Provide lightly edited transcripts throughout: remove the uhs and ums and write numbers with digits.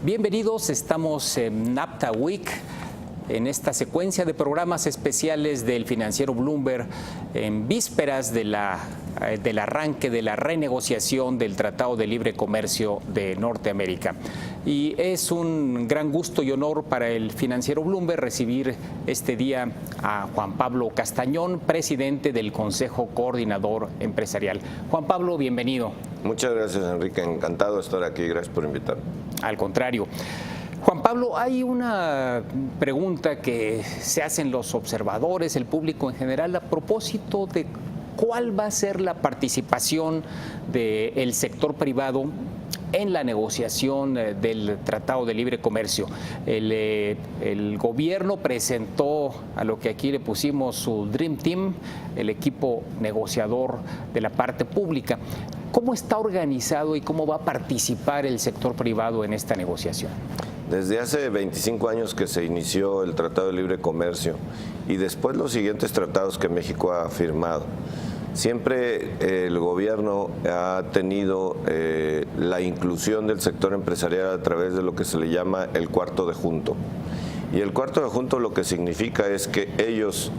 Bienvenidos, estamos en NAFTA Week, en esta secuencia de programas especiales del financiero Bloomberg en vísperas del arranque de la renegociación del Tratado de Libre Comercio de Norteamérica. Y es un gran gusto y honor para el financiero Bloomberg recibir este día a Juan Pablo Castañón, presidente del Consejo Coordinador Empresarial. Juan Pablo, bienvenido. Muchas gracias, Enrique. Encantado de estar aquí. Gracias por invitarme. Al contrario. Juan Pablo, hay una pregunta que se hacen los observadores, el público en general, a propósito de cuál va a ser la participación del sector privado en la negociación del Tratado de Libre Comercio. El gobierno presentó a lo que aquí le pusimos su Dream Team, el equipo negociador de la parte pública. ¿Cómo está organizado y cómo va a participar el sector privado en esta negociación? Desde hace 25 años que se inició el Tratado de Libre Comercio y después los siguientes tratados que México ha firmado, siempre el gobierno ha tenido la inclusión del sector empresarial a través de lo que se le llama el cuarto de junto. Y el cuarto de junto lo que significa es que ellos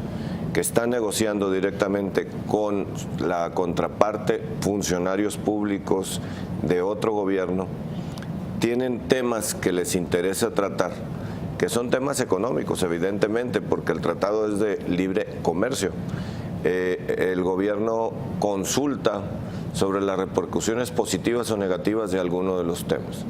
que están negociando directamente con la contraparte, funcionarios públicos de otro gobierno, tienen temas que les interesa tratar, que son temas económicos, evidentemente, porque el tratado es de libre comercio. El gobierno consulta sobre las repercusiones positivas o negativas de alguno de los temas.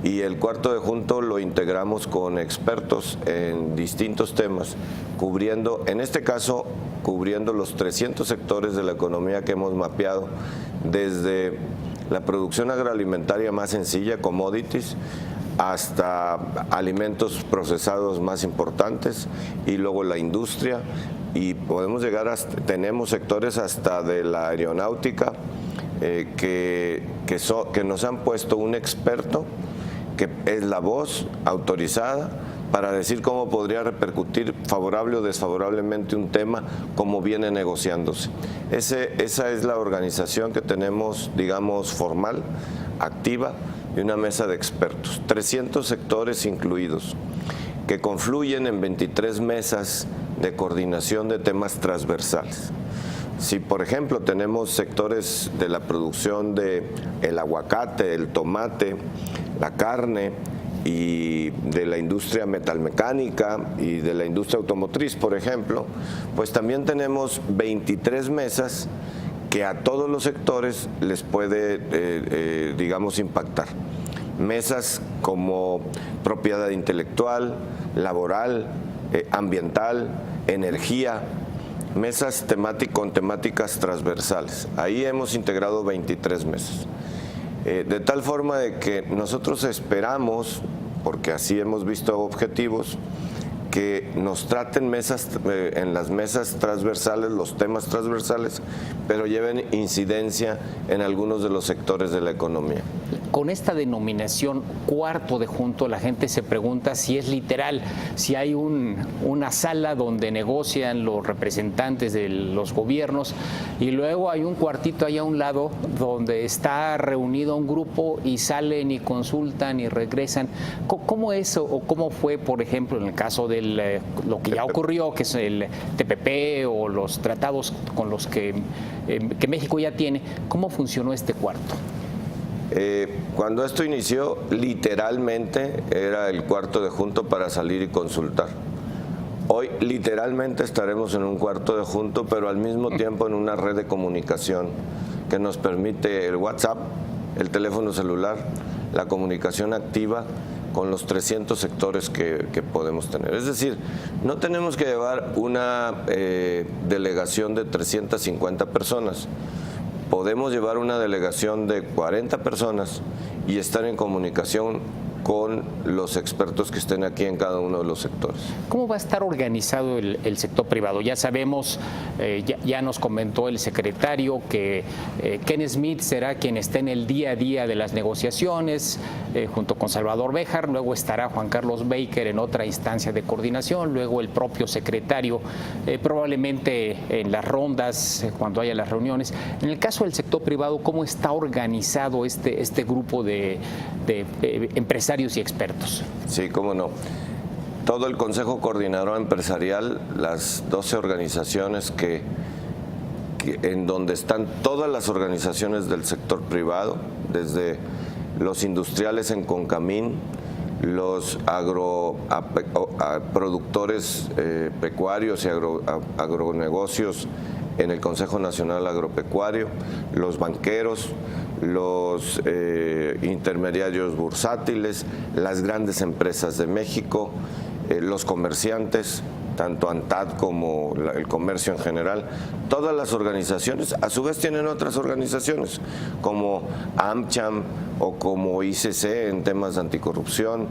Y el cuarto de junto lo integramos con expertos en distintos temas, cubriendo, en este caso, cubriendo los 300 sectores de la economía que hemos mapeado, desde la producción agroalimentaria más sencilla, commodities, hasta alimentos procesados más importantes, y luego la industria, y podemos llegar hasta, tenemos sectores hasta de la aeronáutica, que nos han puesto un experto que es la voz autorizada para decir cómo podría repercutir favorable o desfavorablemente un tema como viene negociándose. Esa es la organización que tenemos, digamos, formal, activa, y una mesa de expertos, 300 sectores incluidos, que confluyen en 23 mesas de coordinación de temas transversales. Si, por ejemplo, tenemos sectores de la producción del aguacate, el tomate, la carne y de la industria metalmecánica y de la industria automotriz, por ejemplo, pues también tenemos 23 mesas que a todos los sectores les puede, digamos, impactar. Mesas como propiedad intelectual, laboral, ambiental, energía, mesas con temáticas transversales. Ahí hemos integrado 23 mesas. De tal forma de que nosotros esperamos, porque así hemos visto objetivos, que nos traten en las mesas transversales, los temas transversales, pero lleven incidencia en algunos de los sectores de la economía. Con esta denominación cuarto de junto, la gente se pregunta si es literal, si hay una sala donde negocian los representantes de los gobiernos y luego hay un cuartito allá a un lado donde está reunido un grupo y salen y consultan y regresan. ¿Cómo es o cómo fue, por ejemplo, en el caso de lo que ya ocurrió, que es el TPP o los tratados con los que México ya tiene? ¿Cómo funcionó este cuarto? Cuando esto inició, literalmente era el cuarto de junto para salir y consultar. Hoy literalmente estaremos en un cuarto de junto, pero al mismo tiempo en una red de comunicación que nos permite el WhatsApp, el teléfono celular, la comunicación activa con los 300 sectores que podemos tener. Es decir, no tenemos que llevar una delegación de 350 personas. Podemos llevar una delegación de 40 personas y estar en comunicación con los expertos que estén aquí en cada uno de los sectores. ¿Cómo va a estar organizado el sector privado? Ya sabemos, ya nos comentó el secretario que Ken Smith será quien esté en el día a día de las negociaciones, junto con Salvador Béjar, luego estará Juan Carlos Baker en otra instancia de coordinación, luego el propio secretario, probablemente en las rondas, cuando haya las reuniones. En el caso del sector privado, ¿cómo está organizado este grupo de empresarios y expertos? Sí, cómo no. Todo el Consejo Coordinador Empresarial, las 12 organizaciones en donde están todas las organizaciones del sector privado, desde los industriales en Concamín, los productores pecuarios y agronegocios en el Consejo Nacional Agropecuario, los banqueros, los intermediarios bursátiles, las grandes empresas de México, los comerciantes, tanto ANTAD como el comercio en general. Todas las organizaciones, a su vez tienen otras organizaciones, como AmCham o como ICC en temas de anticorrupción,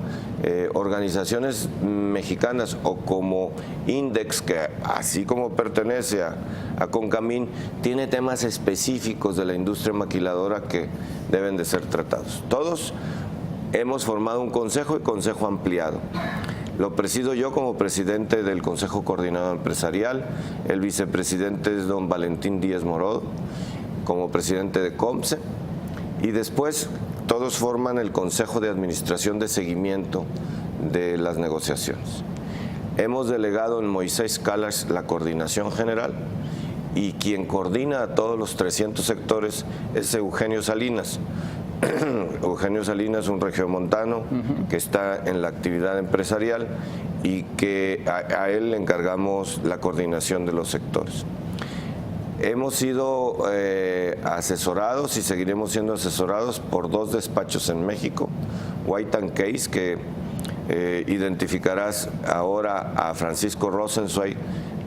organizaciones mexicanas o como Index, que así como pertenece a Concamín, tiene temas específicos de la industria maquiladora que deben de ser tratados. Todos hemos formado un consejo y consejo ampliado. Lo presido yo como presidente del Consejo Coordinador Empresarial, el vicepresidente es don Valentín Díaz Morodo, como presidente de COMSE, y después todos forman el Consejo de Administración de Seguimiento de las negociaciones. Hemos delegado en Moisés Calas la coordinación general y quien coordina a todos los 300 sectores es Eugenio Salinas. Eugenio Salinas, un regiomontano que está en la actividad empresarial y que a él le encargamos la coordinación de los sectores. Hemos sido asesorados y seguiremos siendo asesorados por 2 despachos en México, White & Case, que identificarás ahora a Francisco Rosenzweig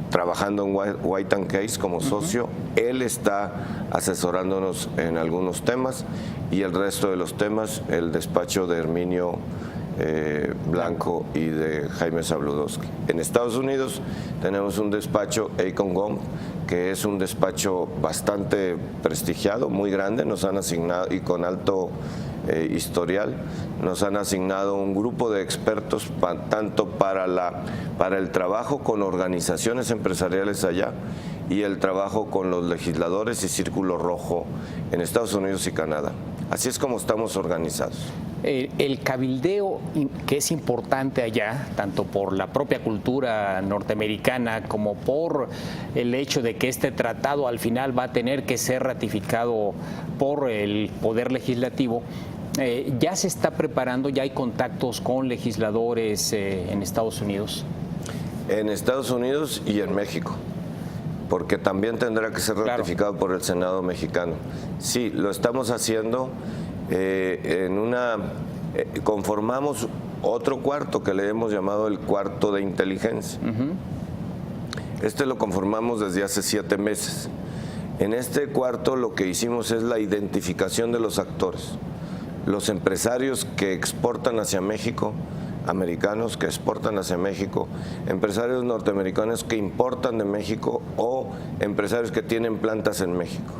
trabajando en White & Case como socio. Él está asesorándonos en algunos temas y el resto de los temas, el despacho de Herminio Blanco y de Jaime Zabludowski. En Estados Unidos tenemos un despacho, Acon Gomb, que es un despacho bastante prestigiado, muy grande, nos han asignado y con alto historial, nos han asignado un grupo de expertos tanto para el trabajo con organizaciones empresariales allá y el trabajo con los legisladores y Círculo Rojo en Estados Unidos y Canadá. Así es como estamos organizados. El cabildeo, que es importante allá, tanto por la propia cultura norteamericana como por el hecho de que este tratado al final va a tener que ser ratificado por el Poder Legislativo, ya se está preparando, ya hay contactos con legisladores en Estados Unidos. En Estados Unidos y en México, porque también tendrá que ser ratificado por el Senado mexicano. Sí, lo estamos haciendo conformamos otro cuarto que le hemos llamado el cuarto de inteligencia. Este lo conformamos desde hace 7 meses. En este cuarto lo que hicimos es la identificación de los actores, los empresarios que exportan hacia México, americanos que exportan hacia México, empresarios norteamericanos que importan de México o empresarios que tienen plantas en México.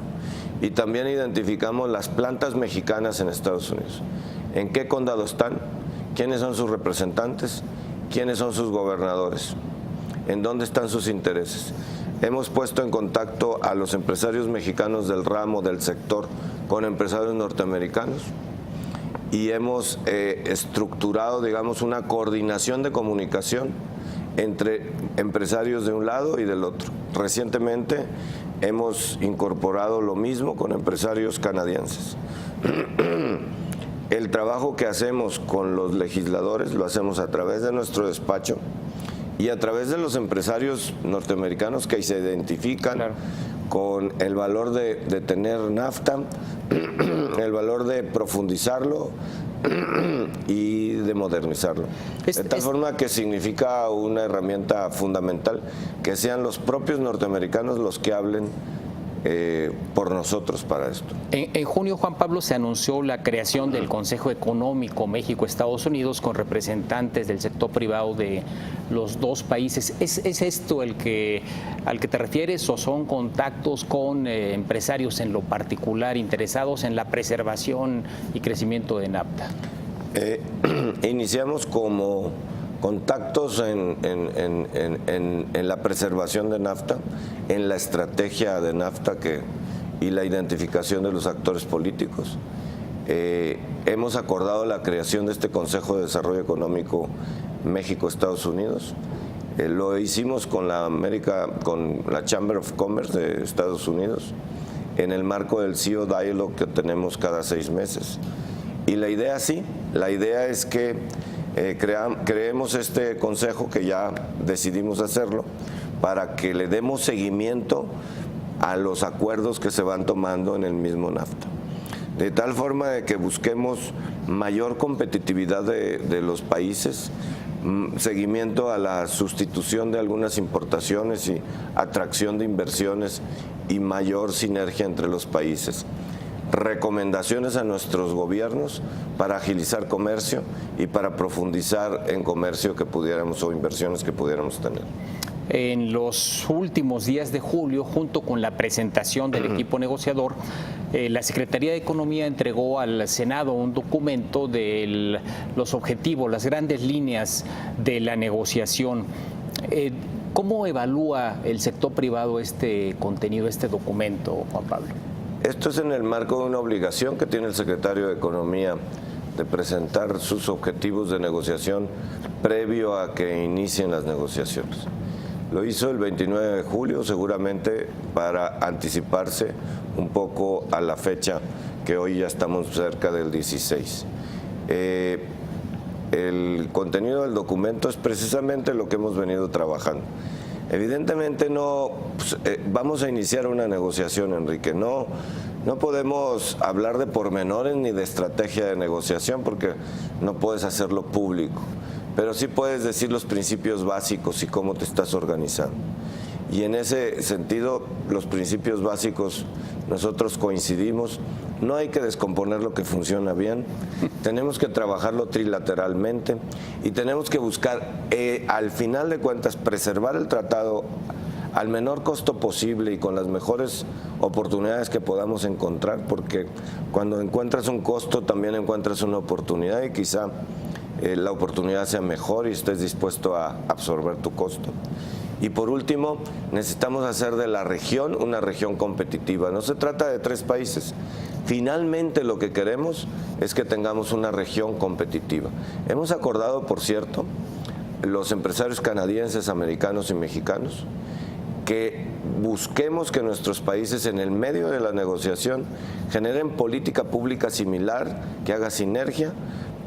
Y también identificamos las plantas mexicanas en Estados Unidos. ¿En qué condado están? ¿Quiénes son sus representantes? ¿Quiénes son sus gobernadores? ¿En dónde están sus intereses? Hemos puesto en contacto a los empresarios mexicanos del ramo, del sector, con empresarios norteamericanos y hemos estructurado, digamos, una coordinación de comunicación entre empresarios de un lado y del otro. Recientemente hemos incorporado lo mismo con empresarios canadienses. El trabajo que hacemos con los legisladores lo hacemos a través de nuestro despacho y a través de los empresarios norteamericanos que se identifican con el valor de tener NAFTA, el valor de profundizarlo y de modernizarlo. De tal forma que significa una herramienta fundamental que sean los propios norteamericanos los que hablen por nosotros para esto. En junio, Juan Pablo, se anunció la creación del Consejo Económico México-Estados Unidos con representantes del sector privado de los dos países. ¿Es esto al que te refieres o son contactos con empresarios en lo particular interesados en la preservación y crecimiento de NAFTA? Iniciamos como contactos en la preservación de NAFTA, en la estrategia de NAFTA y la identificación de los actores políticos. Hemos acordado la creación de este Consejo de Desarrollo Económico México-Estados Unidos. Lo hicimos con la Chamber of Commerce de Estados Unidos en el marco del CEO Dialogue que tenemos cada 6 meses. Y la idea es que creemos este consejo, que ya decidimos hacerlo, para que le demos seguimiento a los acuerdos que se van tomando en el mismo NAFTA. De tal forma de que busquemos mayor competitividad de los países, seguimiento a la sustitución de algunas importaciones y atracción de inversiones y mayor sinergia entre los países. Recomendaciones a nuestros gobiernos para agilizar comercio y para profundizar en comercio que pudiéramos o inversiones que pudiéramos tener. En los últimos días de julio, junto con la presentación del equipo negociador, la Secretaría de Economía entregó al Senado un documento de los objetivos, las grandes líneas de la negociación. ¿Cómo evalúa el sector privado este contenido, este documento, Juan Pablo? Esto es en el marco de una obligación que tiene el secretario de Economía de presentar sus objetivos de negociación previo a que inicien las negociaciones. Lo hizo el 29 de julio, seguramente para anticiparse un poco a la fecha, que hoy ya estamos cerca del 16. El contenido del documento es precisamente lo que hemos venido trabajando. Evidentemente vamos a iniciar una negociación, Enrique. No podemos hablar de pormenores ni de estrategia de negociación porque no puedes hacerlo público, pero sí puedes decir los principios básicos y cómo te estás organizando. Y en ese sentido, los principios básicos nosotros coincidimos. No hay que descomponer lo que funciona bien, tenemos que trabajarlo trilateralmente y tenemos que buscar, al final de cuentas, preservar el tratado al menor costo posible y con las mejores oportunidades que podamos encontrar, porque cuando encuentras un costo también encuentras una oportunidad y quizá la oportunidad sea mejor y estés dispuesto a absorber tu costo. Y por último, necesitamos hacer de la región una región competitiva. No se trata de 3 países. Finalmente lo que queremos es que tengamos una región competitiva. Hemos acordado, por cierto, los empresarios canadienses, americanos y mexicanos, que busquemos que nuestros países en el medio de la negociación generen política pública similar, que haga sinergia,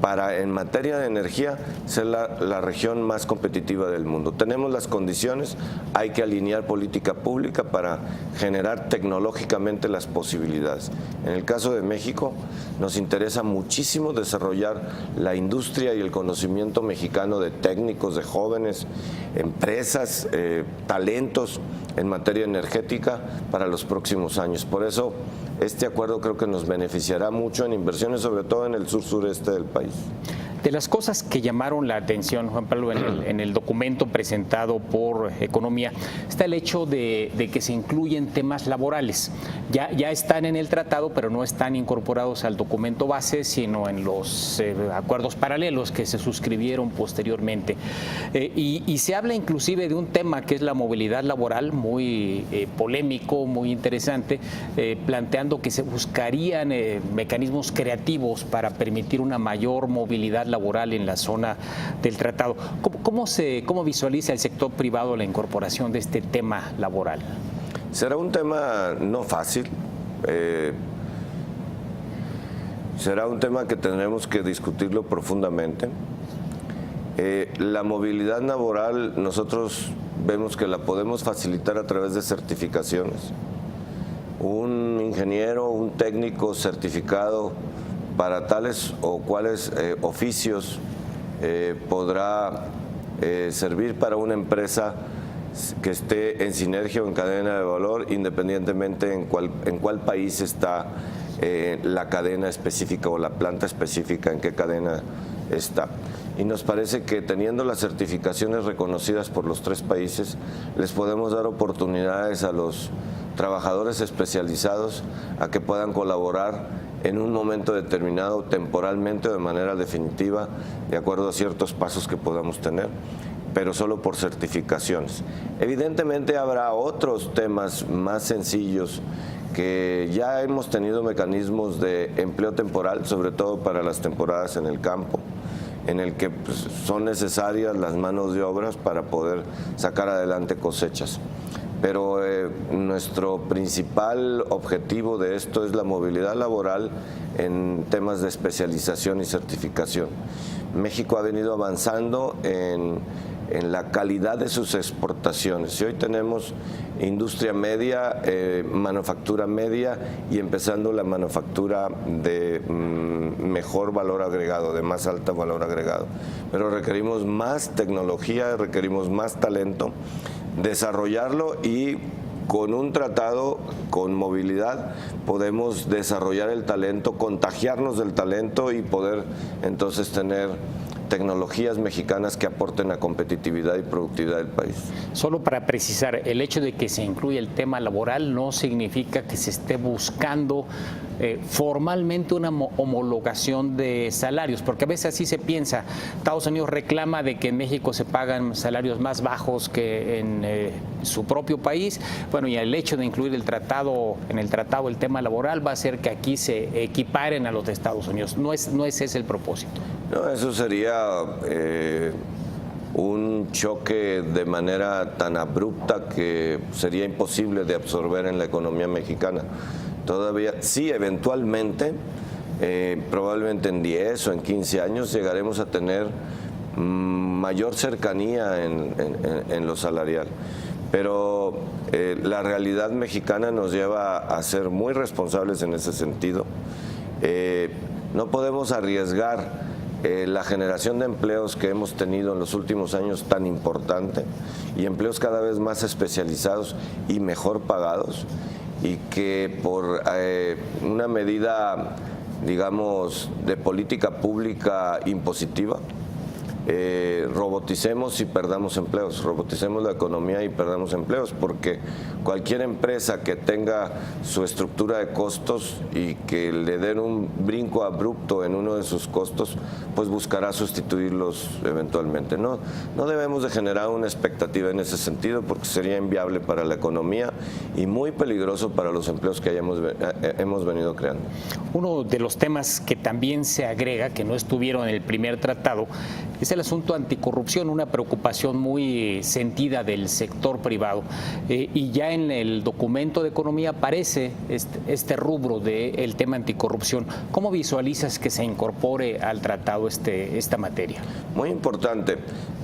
para, en materia de energía, ser la región más competitiva del mundo. Tenemos las condiciones, hay que alinear política pública para generar tecnológicamente las posibilidades. En el caso de México, nos interesa muchísimo desarrollar la industria y el conocimiento mexicano de técnicos, de jóvenes, empresas, talentos en materia energética para los próximos años. Por eso, este acuerdo creo que nos beneficiará mucho en inversiones, sobre todo en el sur-sureste del país. De las cosas que llamaron la atención, Juan Pablo, en el documento presentado por Economía, está el hecho de que se incluyen temas laborales. Ya están en el tratado, pero no están incorporados al documento base, sino en los acuerdos paralelos que se suscribieron posteriormente. Y se habla inclusive de un tema que es la movilidad laboral, muy polémico, muy interesante, planteando que se buscarían mecanismos creativos para permitir una mayor movilidad laboral en la zona del tratado. ¿Cómo visualiza el sector privado la incorporación de este tema laboral? Será un tema no fácil, será un tema que tendremos que discutirlo profundamente. La movilidad laboral nosotros vemos que la podemos facilitar a través de certificaciones. Un ingeniero, un técnico certificado para tales o cuales oficios podrá servir para una empresa que esté en sinergia o en cadena de valor, independientemente en cuál país está la cadena específica o la planta específica, en qué cadena está. Y nos parece que teniendo las certificaciones reconocidas por los 3 países, les podemos dar oportunidades a los trabajadores especializados a que puedan colaborar en un momento determinado, temporalmente o de manera definitiva, de acuerdo a ciertos pasos que podamos tener, pero solo por certificaciones. Evidentemente habrá otros temas más sencillos que ya hemos tenido mecanismos de empleo temporal, sobre todo para las temporadas en el campo, en el que pues, son necesarias las manos de obras para poder sacar adelante cosechas. Pero nuestro principal objetivo de esto es la movilidad laboral en temas de especialización y certificación. México ha venido avanzando en la calidad de sus exportaciones. Y hoy tenemos industria media, manufactura media y empezando la manufactura de mejor valor agregado, de más alto valor agregado. Pero requerimos más tecnología, requerimos más talento, desarrollarlo y con un tratado, con movilidad, podemos desarrollar el talento, contagiarnos del talento y poder entonces tener tecnologías mexicanas que aporten a competitividad y productividad del país. Solo para precisar, el hecho de que se incluya el tema laboral no significa que se esté buscando formalmente una homologación de salarios, porque a veces así se piensa. Estados Unidos reclama de que en México se pagan salarios más bajos que en su propio país. Bueno, y el hecho de incluir en el tratado el tema laboral va a hacer que aquí se equiparen a los de Estados Unidos. No es ese el propósito. No, eso sería un choque de manera tan abrupta que sería imposible de absorber en la economía mexicana. Todavía, sí, eventualmente, probablemente en 10 o en 15 años llegaremos a tener mayor cercanía en lo salarial. Pero la realidad mexicana nos lleva a ser muy responsables en ese sentido. No podemos arriesgar la generación de empleos que hemos tenido en los últimos años tan importante y empleos cada vez más especializados y mejor pagados, y que por una medida, digamos, de política pública impositiva, roboticemos y perdamos empleos, roboticemos la economía y perdamos empleos, porque cualquier empresa que tenga su estructura de costos y que le den un brinco abrupto en uno de sus costos, pues buscará sustituirlos eventualmente. No debemos de generar una expectativa en ese sentido, porque sería inviable para la economía y muy peligroso para los empleos que hemos venido creando. Uno de los temas que también se agrega, que no estuvieron en el primer tratado, es el asunto anticorrupción, una preocupación muy sentida del sector privado. Y ya en el documento de economía aparece este rubro del tema anticorrupción. ¿Cómo visualizas que se incorpore al tratado esta materia? Muy importante,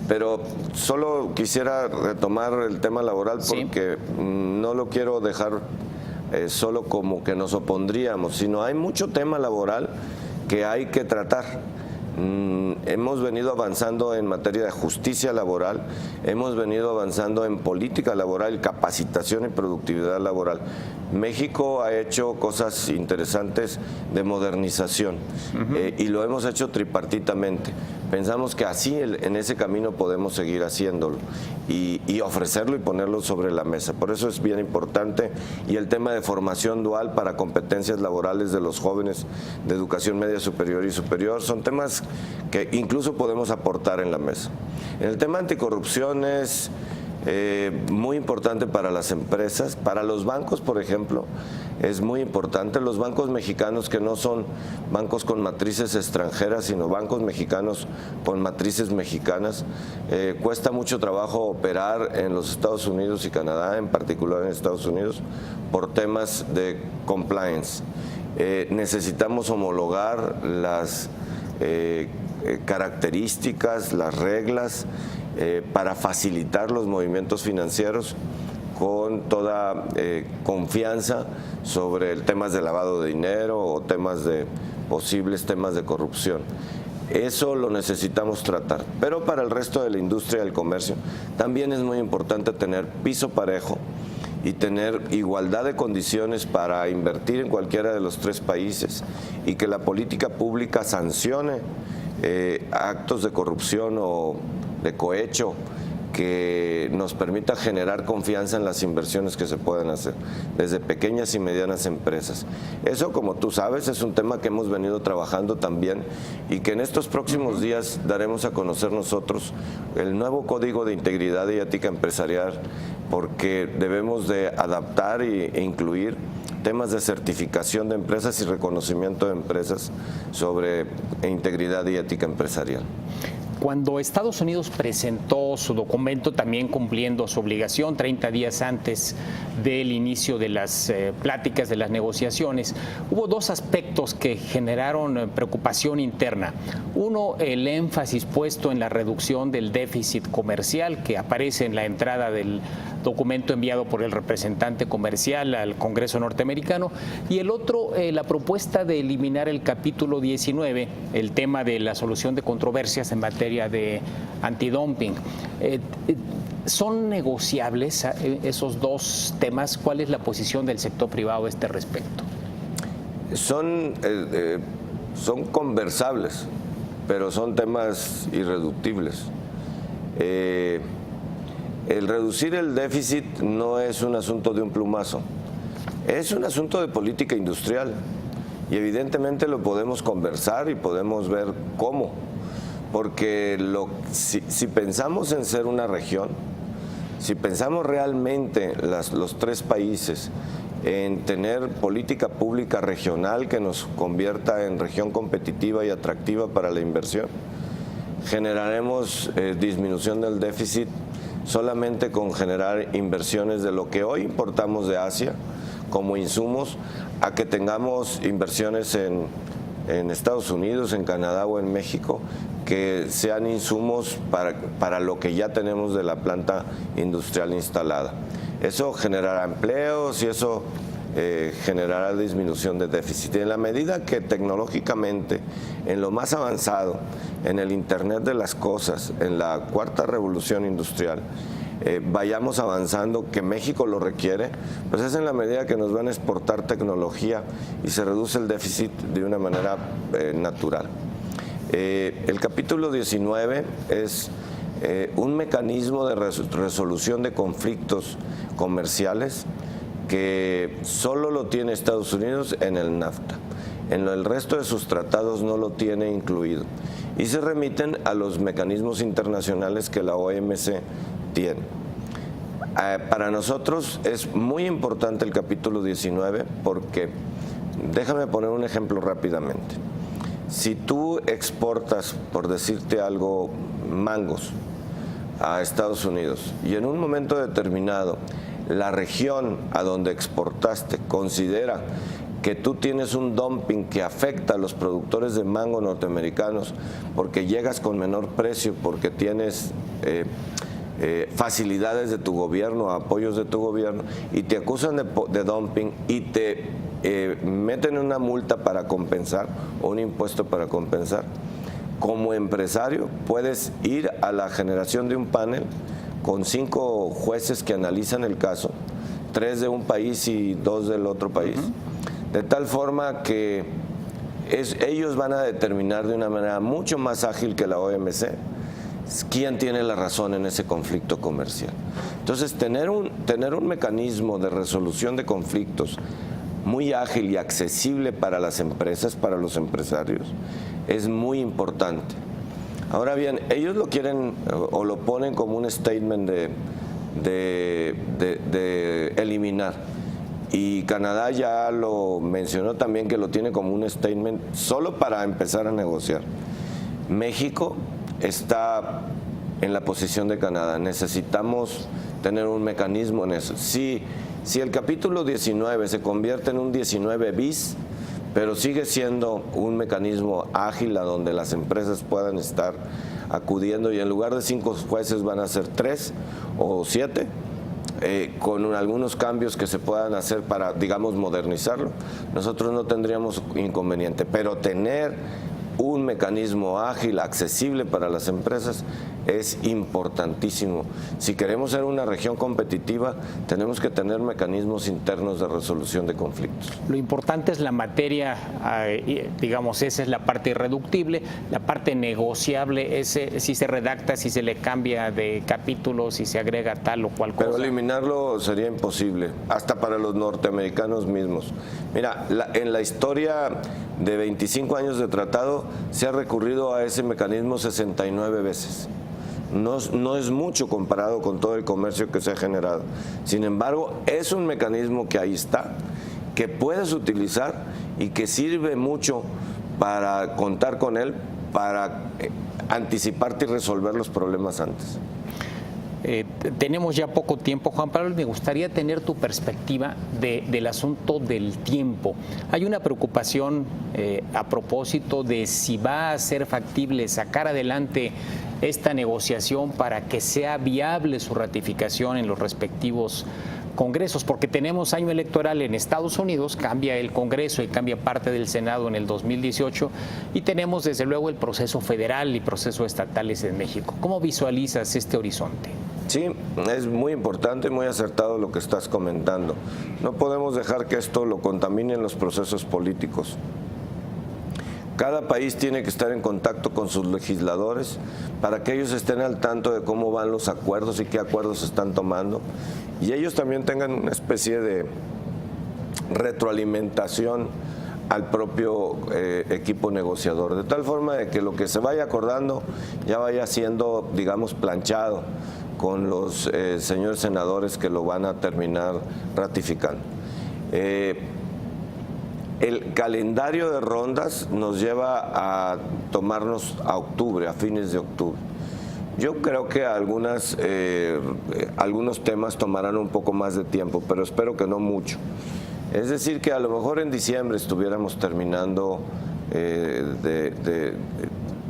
pero solo quisiera retomar el tema laboral porque no lo quiero dejar solo como que nos opondríamos, sino hay mucho tema laboral que hay que tratar. Hemos venido avanzando en materia de justicia laboral, hemos venido avanzando en política laboral, capacitación y productividad laboral. México ha hecho cosas interesantes de modernización y lo hemos hecho tripartitamente. Pensamos que así en ese camino podemos seguir haciéndolo y ofrecerlo y ponerlo sobre la mesa. Por eso es bien importante, y el tema de formación dual para competencias laborales de los jóvenes de educación media superior y superior son temas que incluso podemos aportar en la mesa. En el tema anticorrupción es muy importante para las empresas, para los bancos, por ejemplo, es muy importante. Los bancos mexicanos, que no son bancos con matrices extranjeras, sino bancos mexicanos con matrices mexicanas, cuesta mucho trabajo operar en los Estados Unidos y Canadá, en particular en Estados Unidos, por temas de compliance. Necesitamos homologar las características, las reglas, para facilitar los movimientos financieros con toda confianza sobre temas de lavado de dinero o posibles temas de corrupción. Eso lo necesitamos tratar. Pero para el resto de la industria del comercio también es muy importante tener piso parejo y tener igualdad de condiciones para invertir en cualquiera de los tres países y que la política pública sancione actos de corrupción o de cohecho que nos permita generar confianza en las inversiones que se pueden hacer desde pequeñas y medianas empresas. Eso, como tú sabes, es un tema que hemos venido trabajando también y que en estos próximos días daremos a conocer nosotros el nuevo Código de Integridad y Ética Empresarial, porque debemos de adaptar e incluir temas de certificación de empresas y reconocimiento de empresas sobre integridad y ética empresarial. Cuando Estados Unidos presentó su documento, también cumpliendo su obligación 30 días antes del inicio de las pláticas, de las negociaciones, hubo dos aspectos que generaron preocupación interna. Uno, el énfasis puesto en la reducción del déficit comercial que aparece en la entrada del documento enviado por el representante comercial al Congreso norteamericano, y el otro, la propuesta de eliminar el capítulo 19, el tema de la solución de controversias en materia de antidumping. ¿Son negociables esos dos temas? ¿Cuál es la posición del sector privado a este respecto? Son conversables, pero son temas irreductibles. El reducir el déficit no es un asunto de un plumazo, es un asunto de política industrial y evidentemente lo podemos conversar y podemos ver cómo, porque si pensamos en ser una región, si pensamos realmente los tres países en tener política pública regional que nos convierta en región competitiva y atractiva para la inversión, generaremos disminución del déficit solamente con generar inversiones de lo que hoy importamos de Asia como insumos, a que tengamos inversiones en Estados Unidos, en Canadá o en México, que sean insumos para lo que ya tenemos de la planta industrial instalada. Eso generará empleos y eso generará disminución de déficit. Y en la medida que tecnológicamente, en lo más avanzado, en el Internet de las cosas, en la cuarta revolución industrial, vayamos avanzando, que México lo requiere, pues es en la medida que nos van a exportar tecnología y se reduce el déficit de una manera natural. El capítulo 19 es un mecanismo de resolución de conflictos comerciales que solo lo tiene Estados Unidos en el NAFTA. En el resto de sus tratados no lo tiene incluido. Y se remiten a los mecanismos internacionales que la OMC tiene. Para nosotros es muy importante el capítulo 19 porque, déjame poner un ejemplo rápidamente. Si tú exportas, por decirte algo, mangos a Estados Unidos y en un momento determinado la región a donde exportaste considera que tú tienes un dumping que afecta a los productores de mango norteamericanos porque llegas con menor precio, porque tienes facilidades de tu gobierno, apoyos de tu gobierno, y te acusan de dumping y te meten una multa para compensar o un impuesto para compensar, como empresario puedes ir a la generación de un panel con 5 jueces que analizan el caso, 3 de un país y 2 del otro país, de tal forma que ellos van a determinar de una manera mucho más ágil que la OMC quién tiene la razón en ese conflicto comercial. Entonces, tener un mecanismo de resolución de conflictos muy ágil y accesible para las empresas, para los empresarios, es muy importante. Ahora bien, ellos lo quieren o lo ponen como un statement de eliminar. Y Canadá ya lo mencionó también, que lo tiene como un statement solo para empezar a negociar. México está en la posición de Canadá. Necesitamos tener un mecanismo en eso. Si el capítulo 19 se convierte en un 19 bis, pero sigue siendo un mecanismo ágil a donde las empresas puedan estar acudiendo y en lugar de 5 jueces van a ser 3 o 7, con algunos cambios que se puedan hacer para, digamos, modernizarlo, nosotros no tendríamos inconveniente. Pero tener un mecanismo ágil, accesible para las empresas, es importantísimo. Si queremos ser una región competitiva, tenemos que tener mecanismos internos de resolución de conflictos. Lo importante es la materia, digamos, esa es la parte irreductible, la parte negociable es si se redacta, si se le cambia de capítulo, si se agrega tal o cual cosa. Pero eliminarlo sería imposible, hasta para los norteamericanos mismos. Mira, en la historia de 25 años de tratado se ha recurrido a ese mecanismo 69 veces. No es mucho comparado con todo el comercio que se ha generado. Sin embargo, es un mecanismo que ahí está, que puedes utilizar y que sirve mucho para contar con él, para anticiparte y resolver los problemas antes. Tenemos ya poco tiempo, Juan Pablo, y me gustaría tener tu perspectiva del asunto del tiempo. Hay una preocupación a propósito de si va a ser factible sacar adelante esta negociación para que sea viable su ratificación en los respectivos congresos, porque tenemos año electoral en Estados Unidos, cambia el Congreso y cambia parte del Senado en el 2018, y tenemos desde luego el proceso federal y procesos estatales en México. ¿Cómo visualizas este horizonte? Sí, es muy importante y muy acertado lo que estás comentando. No podemos dejar que esto lo contaminen los procesos políticos. Cada país tiene que estar en contacto con sus legisladores para que ellos estén al tanto de cómo van los acuerdos y qué acuerdos se están tomando, y ellos también tengan una especie de retroalimentación al propio equipo negociador, de tal forma de que lo que se vaya acordando ya vaya siendo, digamos, planchado con los señores senadores que lo van a terminar ratificando. El calendario de rondas nos lleva a tomarnos a octubre, a fines de octubre. Yo creo que algunos temas tomarán un poco más de tiempo, pero espero que no mucho. Es decir, que a lo mejor en diciembre estuviéramos terminando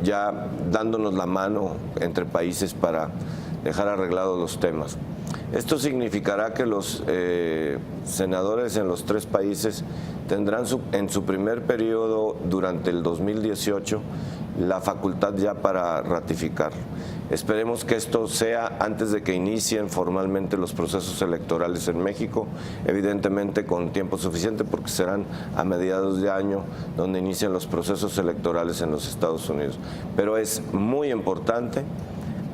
ya dándonos la mano entre países para dejar arreglados los temas. Esto significará que los senadores en los tres países tendrán en su primer periodo durante el 2018 la facultad ya para ratificar. Esperemos que esto sea antes de que inicien formalmente los procesos electorales en México, evidentemente con tiempo suficiente, porque serán a mediados de año donde inician los procesos electorales en los Estados Unidos. Pero es muy importante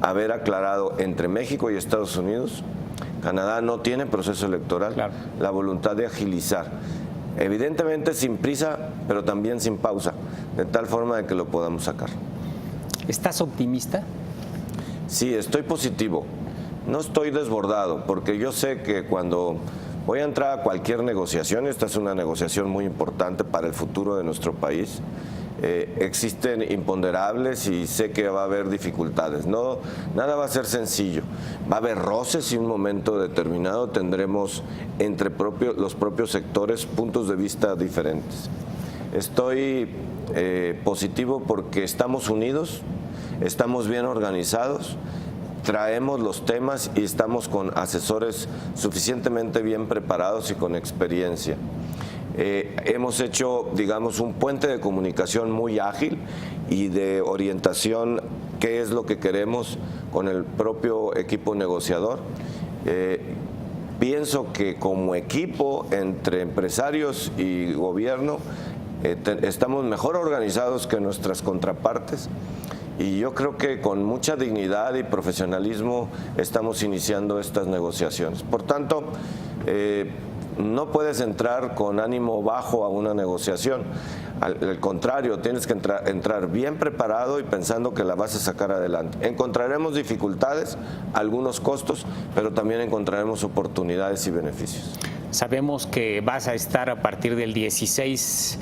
haber aclarado entre México y Estados Unidos. Canadá no tiene proceso electoral, claro, la voluntad de agilizar, evidentemente sin prisa, pero también sin pausa, de tal forma de que lo podamos sacar. ¿Estás optimista? Sí, estoy positivo. No estoy desbordado, porque yo sé que cuando voy a entrar a cualquier negociación, esta es una negociación muy importante para el futuro de nuestro país, existen imponderables y sé que va a haber dificultades. No, nada va a ser sencillo. Va a haber roces y en un momento determinado tendremos entre los propios sectores puntos de vista diferentes. Estoy positivo porque estamos unidos, estamos bien organizados, traemos los temas y estamos con asesores suficientemente bien preparados y con experiencia. Hemos hecho, digamos, un puente de comunicación muy ágil y de orientación, qué es lo que queremos con el propio equipo negociador. Pienso que como equipo, entre empresarios y gobierno, estamos mejor organizados que nuestras contrapartes. Y yo creo que con mucha dignidad y profesionalismo estamos iniciando estas negociaciones. Por tanto, no puedes entrar con ánimo bajo a una negociación. Al contrario, tienes que entrar bien preparado y pensando que la vas a sacar adelante. Encontraremos dificultades, algunos costos, pero también encontraremos oportunidades y beneficios. Sabemos que vas a estar a partir del 16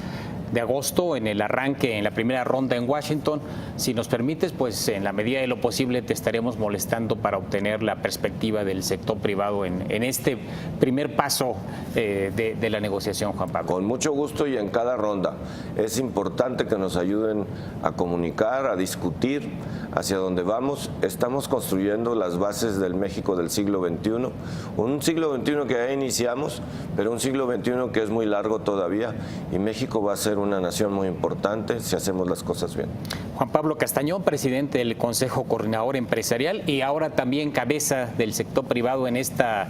de agosto en el arranque, en la primera ronda en Washington. Si nos permites, pues en la medida de lo posible te estaremos molestando para obtener la perspectiva del sector privado en este primer paso de la negociación, Juan Pablo. Con mucho gusto y en cada ronda. Es importante que nos ayuden a comunicar, a discutir hacia dónde vamos. Estamos construyendo las bases del México del siglo XXI, un siglo XXI que ya iniciamos, pero un siglo XXI que es muy largo todavía, y México va a ser una nación muy importante si hacemos las cosas bien. Juan Pablo Castañón, presidente del Consejo Coordinador Empresarial y ahora también cabeza del sector privado en esta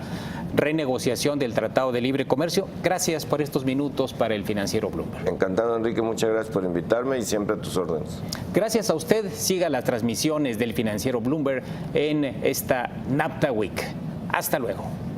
renegociación del Tratado de Libre Comercio. Gracias por estos minutos para el Financiero Bloomberg. Encantado, Enrique, muchas gracias por invitarme y siempre a tus órdenes. Gracias a usted. Siga las transmisiones del Financiero Bloomberg en esta NAFTA Week. Hasta luego.